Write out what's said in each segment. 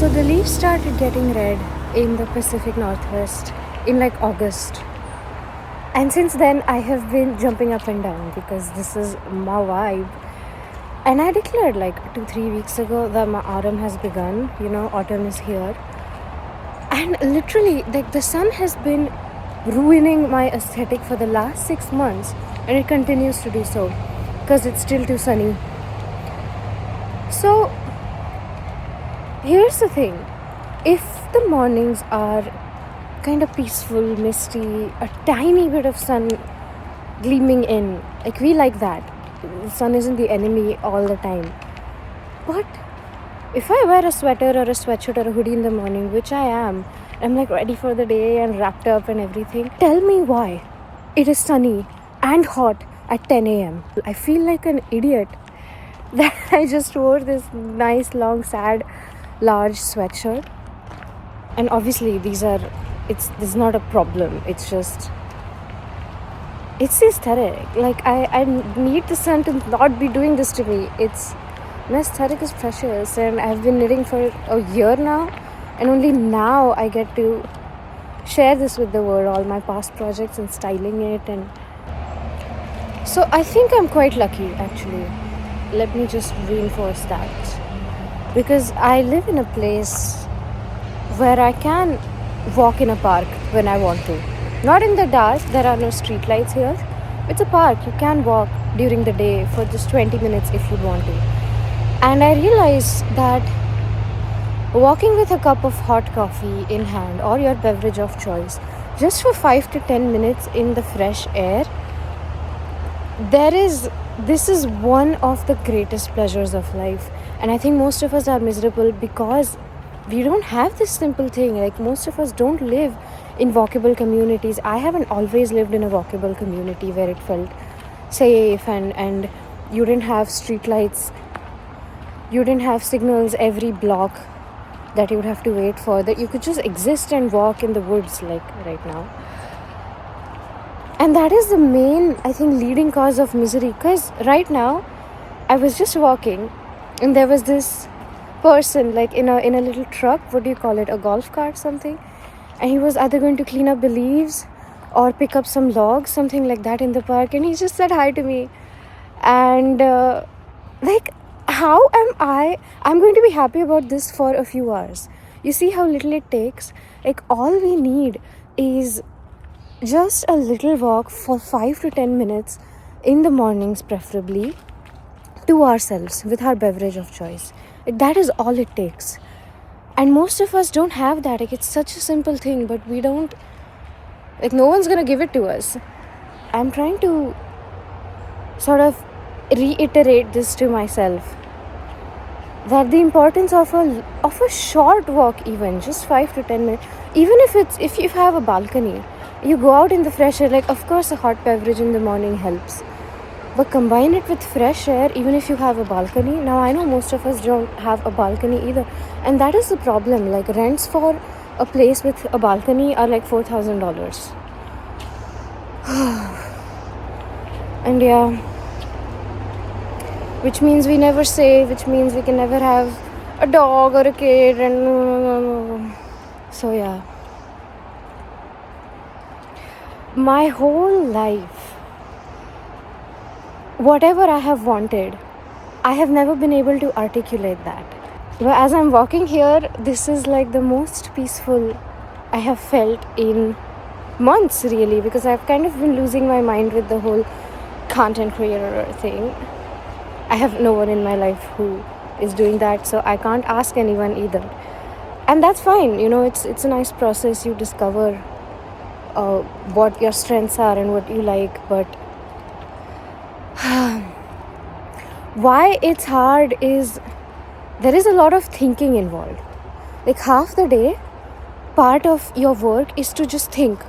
So the leaves started getting red in the Pacific Northwest in like August. And since then I have been jumping up and down because this is my vibe. And I declared like 2-3 weeks ago that my autumn has begun. Autumn is here. And literally like the sun has been ruining my aesthetic for the last 6 months, and it continues to do so because it's still too sunny. So here's the thing, if the mornings are kind of peaceful, misty, a tiny bit of sun gleaming in, like we like that. The sun isn't the enemy all the time. But if I wear a sweater or a sweatshirt or a hoodie in the morning, which I am, I'm like ready for the day and wrapped up and everything, tell me why it is sunny and hot at 10 a.m. I feel like an idiot that I just wore this nice long sad large sweatshirt. And obviously this is not a problem, it's just it's aesthetic. Like I need the sun to not be doing this to me. My aesthetic is precious, and I've been knitting for a year now, and only now I get to share this with the world, all my past projects and styling it. And so I think I'm quite lucky, actually. Let me just reinforce that. because I live in a place where I can walk in a park when I want to. Not in the dark, there are no street lights here. It's a park, you can walk during the day for just 20 minutes if you want to. And I realized that walking with a cup of hot coffee in hand or your beverage of choice, just for 5 to 10 minutes in the fresh air, this is one of the greatest pleasures of life. And I think most of us are miserable because we don't have this simple thing. Like, most of us don't live in walkable communities. I haven't always lived in a walkable community where it felt safe and you didn't have street lights, you didn't have signals every block that you would have to wait for, that you could just exist and walk in the woods like right now. And that is the main, I think, leading cause of misery. Because right now, I was just walking and there was this person like in a little truck, what do you call it, a golf cart something, and he was either going to clean up the leaves or pick up some logs, something like that, in the park. And he just said hi to me. And like, how I'm going to be happy about this for a few hours. You see how little it takes? Like, all we need is just a little walk for 5 to 10 minutes in the mornings, preferably, to ourselves with our beverage of choice. Like, that is all it takes. And most of us don't have that. Like, it's such a simple thing, but we don't, like, no one's gonna give it to us. I'm trying to sort of reiterate this to myself, that the importance of a short walk, even just 5 to 10 minutes, even if you have a balcony, you go out in the fresh air. Like, of course a hot beverage in the morning helps, but combine it with fresh air. Even if you have a balcony, now I know most of us don't have a balcony either, and that is the problem. Like, rents for a place with a balcony are like $4,000. And yeah, which means we never save, which means we can never have a dog or a kid, and so yeah. My whole life, whatever I have wanted, I have never been able to articulate that. But as I'm walking here, this is like the most peaceful I have felt in months, really, because I've kind of been losing my mind with the whole content creator thing. I have no one in my life who is doing that, so I can't ask anyone either. And that's fine, it's a nice process. You discover what your strengths are and what you like, but why it's hard is there is a lot of thinking involved. Like, half the day, part of your work is to just think.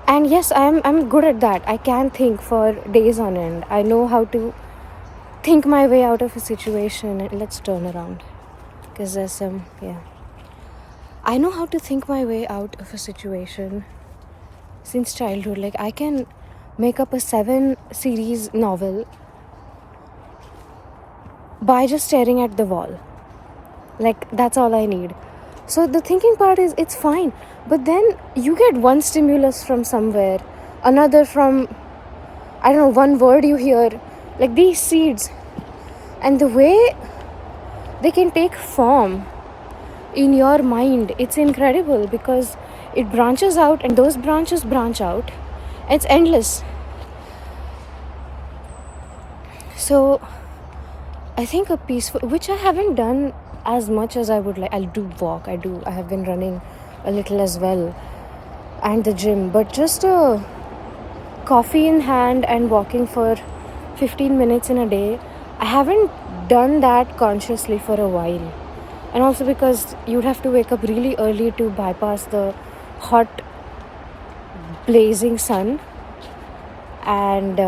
And yes, I'm good at that. I can think for days on end. I know how to think my way out of a situation. Let's turn around, because there's some, yeah. I know how to think my way out of a situation since childhood. Like, I can make up a 7-series novel by just staring at the wall. Like, that's all I need. So the thinking part is, it's fine. But then you get one stimulus from somewhere, another from, I don't know, one word you hear. Like, these seeds, and the way they can take form in your mind, it's incredible, because it branches out and those branches branch out. It's endless. So I think a peaceful, which I haven't done as much as I would like. I'll do walk. I have been running a little as well, and the gym, but just a coffee in hand and walking for 15 minutes in a day, I haven't done that consciously for a while. And also because you'd have to wake up really early to bypass the hot blazing sun. And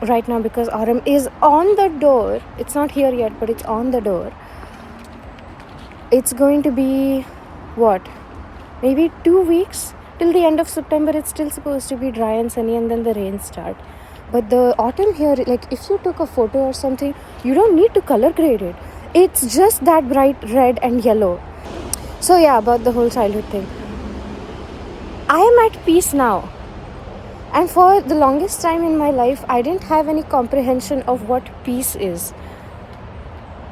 right now, because autumn is on the door, it's not here yet, but it's on the door, it's going to be maybe 2 weeks till the end of September. It's still supposed to be dry and sunny, and then the rains start. But the autumn here, like, if you took a photo or something, you don't need to color grade it. It's just that bright red and yellow. So yeah, about the whole childhood thing, I am at peace now. And for the longest time in my life, I didn't have any comprehension of what peace is.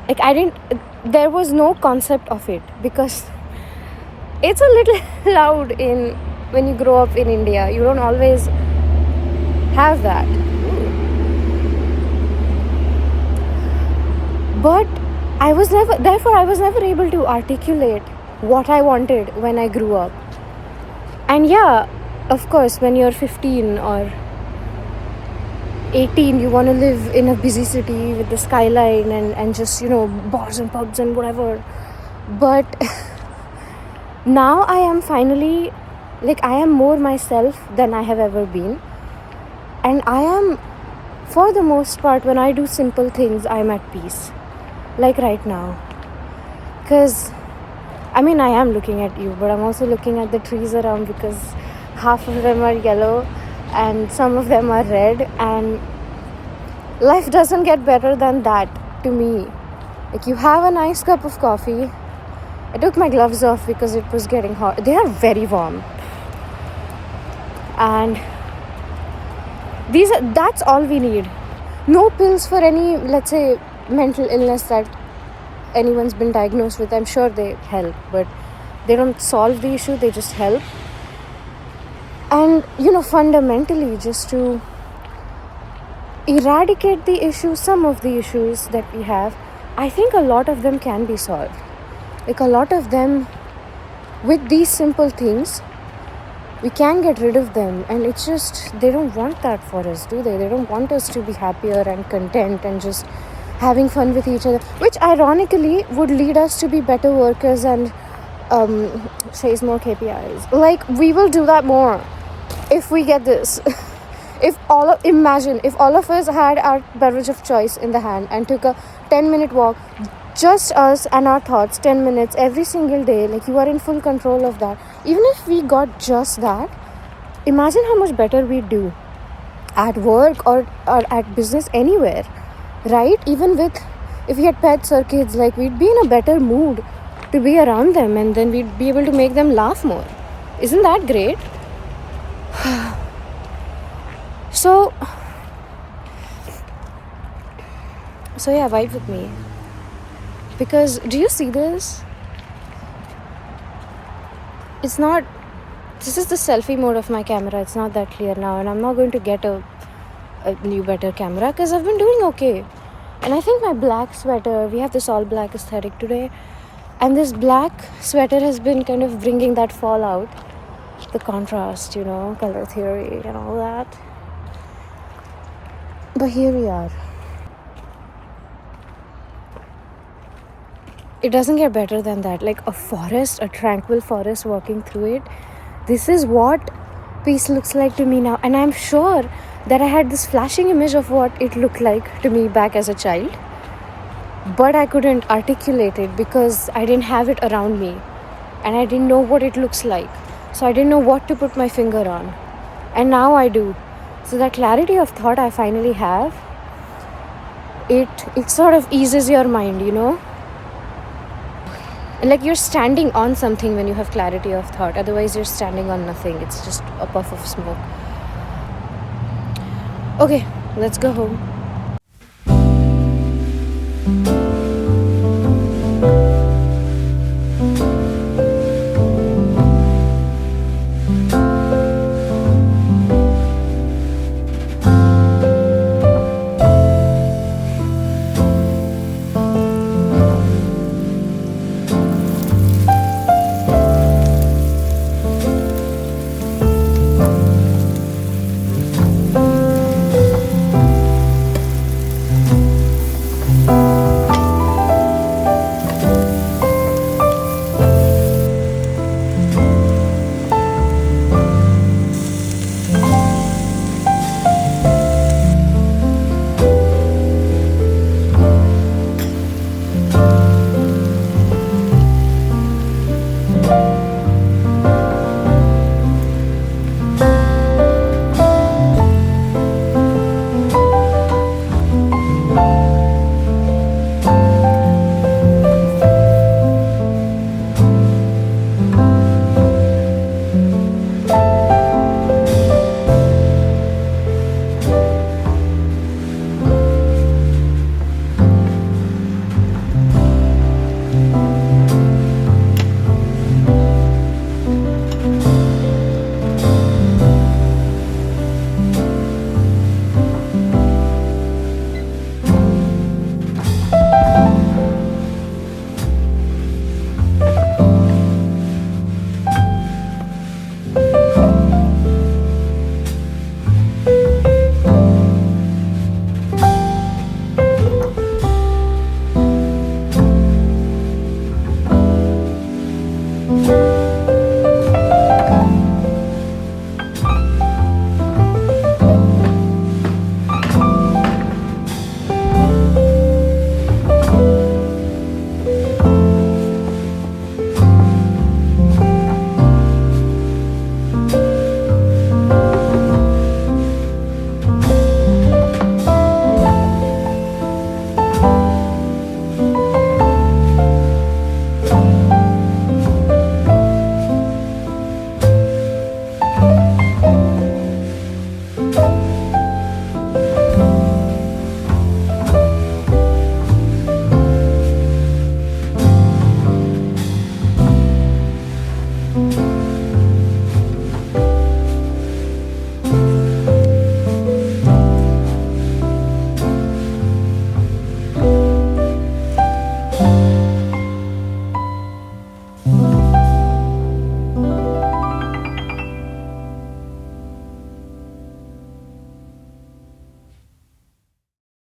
Like there was no concept of it, because it's a little loud when you grow up in India. You don't always have that. But I was never able to articulate what I wanted when I grew up. And yeah, of course, when you're 15 or 18, you want to live in a busy city with the skyline and just, bars and pubs and whatever. But now I am finally, I am more myself than I have ever been. And I am, for the most part, when I do simple things, I'm at peace. Like right now. Because, I am looking at you, but I'm also looking at the trees around, because half of them are yellow and some of them are red, and life doesn't get better than that to me. Like, you have a nice cup of coffee. I took my gloves off because it was getting hot. They are very warm. And that's all we need. No pills for any, let's say, mental illness that anyone's been diagnosed with. I'm sure they help, but they don't solve the issue, they just help. And fundamentally, just to eradicate the issue, some of the issues that we have, I think a lot of them can be solved. Like, a lot of them, with these simple things, we can get rid of them. And it's just, they don't want that for us, do they? They don't want us to be happier and content and just having fun with each other, which ironically would lead us to be better workers and chase more KPIs. Like, we will do that more if we get this. Imagine if all of us had our beverage of choice in the hand and took a 10-minute walk, just us and our thoughts, 10 minutes every single day. Like, you are in full control of that. Even if we got just that, imagine how much better we'd do at work or at business, anywhere, right? Even if we had pets or kids, like, we'd be in a better mood to be around them, and then we'd be able to make them laugh more. Isn't that great? So yeah, vibe with me. Because, do you see this? This is the selfie mode of my camera. It's not that clear now, and I'm not going to get a new better camera because I've been doing okay. And I think my black sweater, we have this all black aesthetic today, and this black sweater has been kind of bringing that fall out, the contrast, color theory and all that. But here we are. It doesn't get better than that. Like, a tranquil forest, walking through it. This is what peace looks like to me now. And I'm sure that I had this flashing image of what it looked like to me back as a child. But I couldn't articulate it because I didn't have it around me. And I didn't know what it looks like. So I didn't know what to put my finger on. And now I do. So that clarity of thought I finally have, it sort of eases your mind, Like, you're standing on something when you have clarity of thought. Otherwise, you're standing on nothing. It's just a puff of smoke. Okay, let's go home.